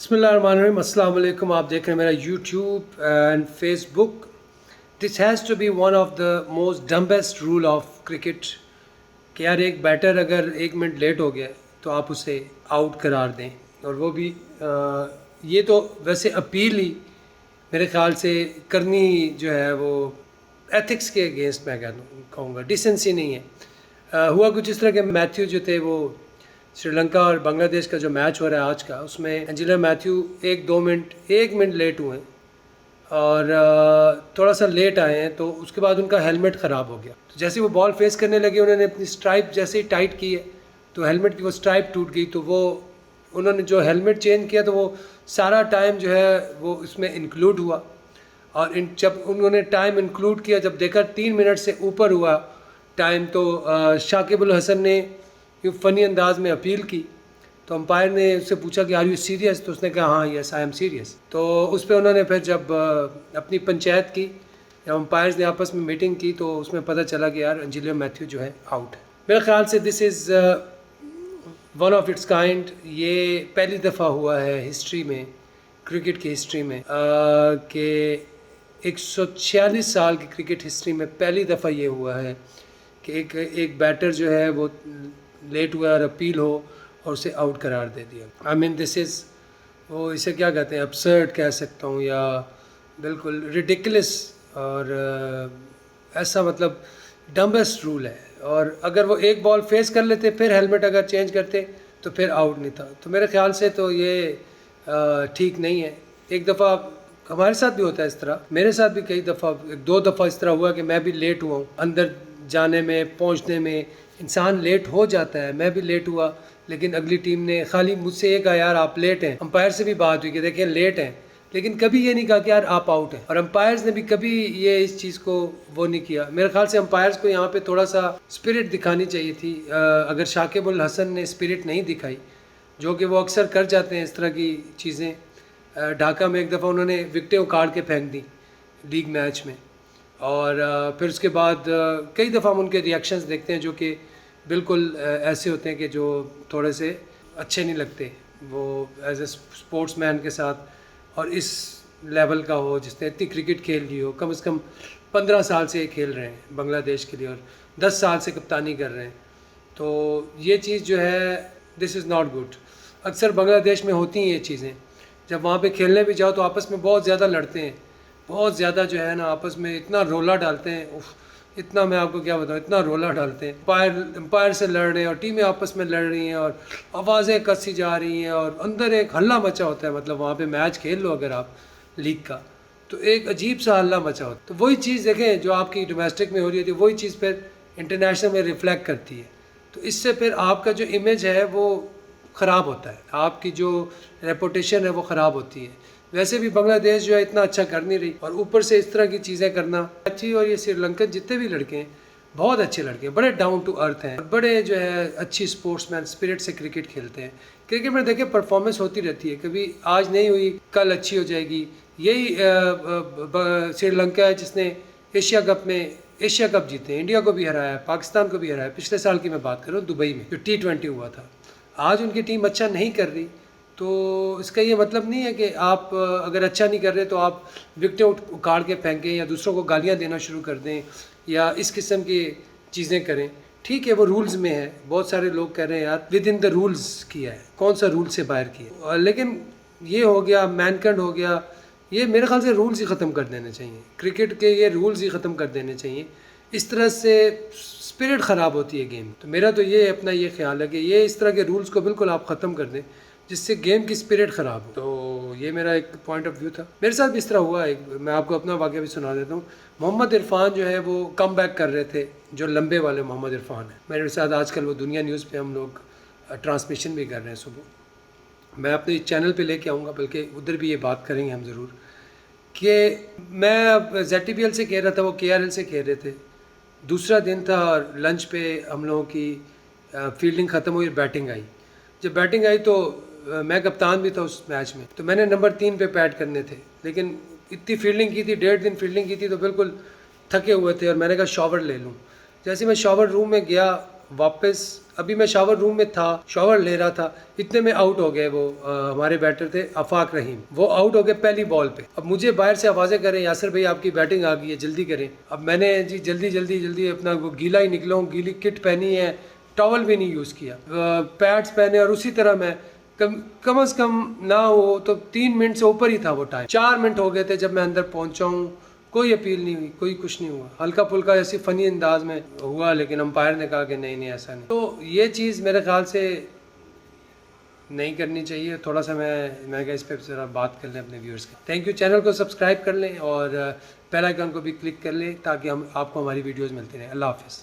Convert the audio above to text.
बिस्मिल्लाहिर्रहमानिर्रहीम, अस्सलाम वालेकुम। आप देख रहे हैं मेरा YouTube and Facebook. This has to be one of the most dumbest rule of cricket कि यार एक बैटर अगर 1 मिनट लेट हो गया तो आप उसे आउट करार दें। और वो भी ये तो वैसे अपील ही मेरे ख्याल से करनी जो है वो एथिक्स के अगेंस्ट मैं कहूँगा, डिसेंसी नहीं है। हुआ कुछ इस तरह के मैथ्यू जो थे वो श्रीलंका और बांग्लादेश का जो मैच हो रहा है आज का, उसमें एंजेलो मैथ्यू 1 मिनट लेट हुए और थोड़ा सा लेट आए हैं, तो उसके बाद उनका हेलमेट ख़राब हो गया। तो जैसे वो बॉल फेस करने लगे, उन्होंने अपनी स्ट्राइप जैसे ही टाइट की है तो हेलमेट की वो स्ट्राइप टूट गई। तो वो उन्होंने जो हेलमेट चेंज किया तो वो सारा टाइम जो है वो इसमें इंक्लूड हुआ। और जब उन्होंने टाइम इंक्लूड किया, जब देखा 3 मिनट से ऊपर हुआ टाइम, तो शाकिब अल हसन ने यूँ फ़नी अंदाज में अपील की। तो अंपायर ने उससे पूछा कि आर यू सीरियस, तो उसने कहा हाँ यस आई एम सीरियस। तो उस पर उन्होंने फिर जब अपनी पंचायत की या अंपायर्स ने आपस में मीटिंग की तो उसमें पता चला कि यार एंजेलो मैथ्यू जो है आउट है। मेरे ख्याल से this is one of its kind. ये पहली दफ़ा हुआ है हिस्ट्री में, क्रिकेट की हिस्ट्री में, कि 146 साल की क्रिकेट हिस्ट्री में पहली दफ़ा ये हुआ है कि एक बैटर जो है वो लेट हुआ और अपील हो और उसे आउट करार दे दिया। आई मीन दिस इज़, वो इसे क्या कहते हैं, absurd कह सकता हूँ या बिल्कुल ridiculous। और ऐसा मतलब डम्बेस्ट रूल है। और अगर वो एक बॉल फेस कर लेते, फिर हेलमेट अगर चेंज करते तो फिर आउट नहीं था। तो मेरे ख्याल से तो ये ठीक नहीं है। एक दफ़ा हमारे साथ भी होता है इस तरह, मेरे साथ भी कई दफ़ा, 2 दफ़ा इस तरह हुआ कि मैं भी लेट हुआ हूँ, अंदर जाने में पहुँचने में इंसान लेट हो जाता है। मैं भी लेट हुआ, लेकिन अगली टीम ने खाली मुझसे ये कहा यार आप लेट हैं। अंपायर से भी बात हुई कि देखें लेट हैं, लेकिन कभी ये नहीं कहा कि यार आप आउट हैं। और अंपायर्स ने भी कभी ये इस चीज़ को वो नहीं किया। मेरे ख्याल से अंपायर्स को यहाँ पे थोड़ा सा स्पिरिट दिखानी चाहिए थी। अगर शाकिब अल हसन ने स्पिरिट नहीं दिखाई, जो कि वो अक्सर कर जाते हैं इस तरह की चीज़ें। ढाका में एक दफ़ा उन्होंने विकटें उखाड़ के फेंक दी लीग मैच में, और फिर उसके बाद कई दफ़ा हम उनके रिएक्शंस देखते हैं जो कि बिल्कुल ऐसे होते हैं कि जो थोड़े से अच्छे नहीं लगते। वो एज ए स्पोर्ट्समैन के साथ और इस लेवल का हो, जिसने इतनी क्रिकेट खेल ली हो, कम से कम 15 साल से खेल रहे हैं बांग्लादेश के लिए और 10 साल से कप्तानी कर रहे हैं। तो ये चीज़ जो है दिस इज़ नॉट गुड। अक्सर बांग्लादेश में होती हैं ये चीज़ें, जब वहाँ पे खेलने भी जाओ तो आपस में बहुत ज़्यादा लड़ते हैं, बहुत ज़्यादा जो है ना आपस में इतना रोला डालते हैं। उफ, इतना मैं आपको क्या बताऊँ, इतना रोला डालते हैं। एम्पायर से लड़ रहे हैं और टीमें आपस में लड़ रही हैं और आवाज़ें कसी जा रही हैं और अंदर एक हल्ला मचा होता है। मतलब वहाँ पे मैच खेल लो अगर आप लीग का, तो एक अजीब सा हल्ला मचा होता है। तो वही चीज़ देखें जो आपकी डोमेस्टिक में हो रही होती है, वही चीज़ फिर इंटरनेशनल में रिफ्लेक्ट करती है। तो इससे फिर आपका जो इमेज है वो ख़राब होता है, आपकी जो रेपुटेशन है वो ख़राब होती है। वैसे भी बांग्लादेश जो है इतना अच्छा कर नहीं रही, और ऊपर से इस तरह की चीज़ें करना अच्छी। और ये श्रीलंकन जितने भी लड़के हैं बहुत अच्छे लड़के हैं, बड़े डाउन टू अर्थ हैं, बड़े जो है अच्छी स्पोर्ट्समैन स्पिरिट से क्रिकेट खेलते हैं। क्रिकेट में देखिए परफॉर्मेंस होती रहती है, कभी आज नहीं हुई कल अच्छी हो जाएगी। यही श्रीलंका है जिसने एशिया कप जीते, इंडिया को भी हराया, पाकिस्तान को भी हराया। पिछले साल की मैं बात कर रहा हूँ, दुबई में जो T20 हुआ था। आज उनकी टीम अच्छा नहीं कर रही, तो इसका ये मतलब नहीं है कि आप अगर अच्छा नहीं कर रहे तो आप विकटें उखाड़ के फेंकें या दूसरों को गालियाँ देना शुरू कर दें या इस किस्म की चीज़ें करें। ठीक है, वो रूल्स में है। बहुत सारे लोग कह रहे हैं यार विद इन द रूल्स किया है, कौन सा रूल से बाहर किया। लेकिन ये हो गया, मैनकंड हो गया, ये मेरे ख्याल से रूल्स ही ख़त्म कर देने चाहिए। क्रिकेट के ये रूल्स ही ख़त्म कर देने चाहिए। इस तरह से स्पिरिट ख़राब होती है गेम। तो मेरा तो ये अपना ये ख्याल है कि ये इस तरह के रूल्स को बिल्कुल आप ख़त्म कर दें जिससे गेम की स्पिरिट ख़राब हो। तो ये मेरा एक पॉइंट ऑफ व्यू था। मेरे साथ भी इस तरह हुआ है। मैं आपको अपना वाक़या भी सुना देता हूँ। मोहम्मद इरफान जो है वो कम बैक कर रहे थे, जो लंबे वाले मोहम्मद इरफान है। मेरे साथ आजकल वो दुनिया न्यूज़ पे हम लोग ट्रांसमिशन भी कर रहे हैं सुबह। मैं अपने चैनल पे लेके आऊँगा, बल्कि उधर भी ये बात करेंगे हम ज़रूर, कि मैं अब ZTPL से खेल रहा था, वो KRL से खेल रहे थे। दूसरा दिन था और लंच पे हम लोगों की फील्डिंग ख़त्म हुई, बैटिंग आई। जब बैटिंग आई तो मैं कप्तान भी था उस मैच में, तो मैंने नंबर 3 पे बैट करने थे। लेकिन इतनी फील्डिंग की थी, 1.5 दिन फील्डिंग की थी, तो बिल्कुल थके हुए थे और मैंने कहा शॉवर ले लूँ। जैसे मैं शॉवर रूम में गया वापस अभी मैं शावर रूम में था, शावर ले रहा था, इतने में आउट हो गए वो हमारे बैटर थे आफाक रहीम, वो आउट हो गए पहली बॉल पे। अब मुझे बाहर से आवाज़ें करें, यासिर भाई आपकी बैटिंग आ गई है, जल्दी करें। अब मैंने जी जल्दी जल्दी जल्दी अपना वो गीला ही निकला हूँ, गीली किट पहनी है, टॉवल भी नहीं यूज़ किया, पैड्स पहने, और उसी तरह मैं कम से कम ना हो तो 3 मिनट से ऊपर ही था वो टाइम। 4 मिनट हो गए थे जब मैं अंदर पहुंचा हूँ, कोई अपील नहीं हुई, कोई कुछ नहीं हुआ, हल्का फुल्का ऐसी फ़नी अंदाज में हुआ, लेकिन अंपायर ने कहा कि नहीं नहीं ऐसा नहीं। तो ये चीज़ मेरे ख्याल से नहीं करनी चाहिए। थोड़ा सा मैं इस पर ज़रा बात कर लें अपने व्यूअर्स के। Thank you. चैनल को सब्सक्राइब कर लें और बेल आइकन को भी क्लिक कर लें ताकि हम आपको हमारी वीडियोज़ मिलती रहें। अल्लाह हाफ़िज़।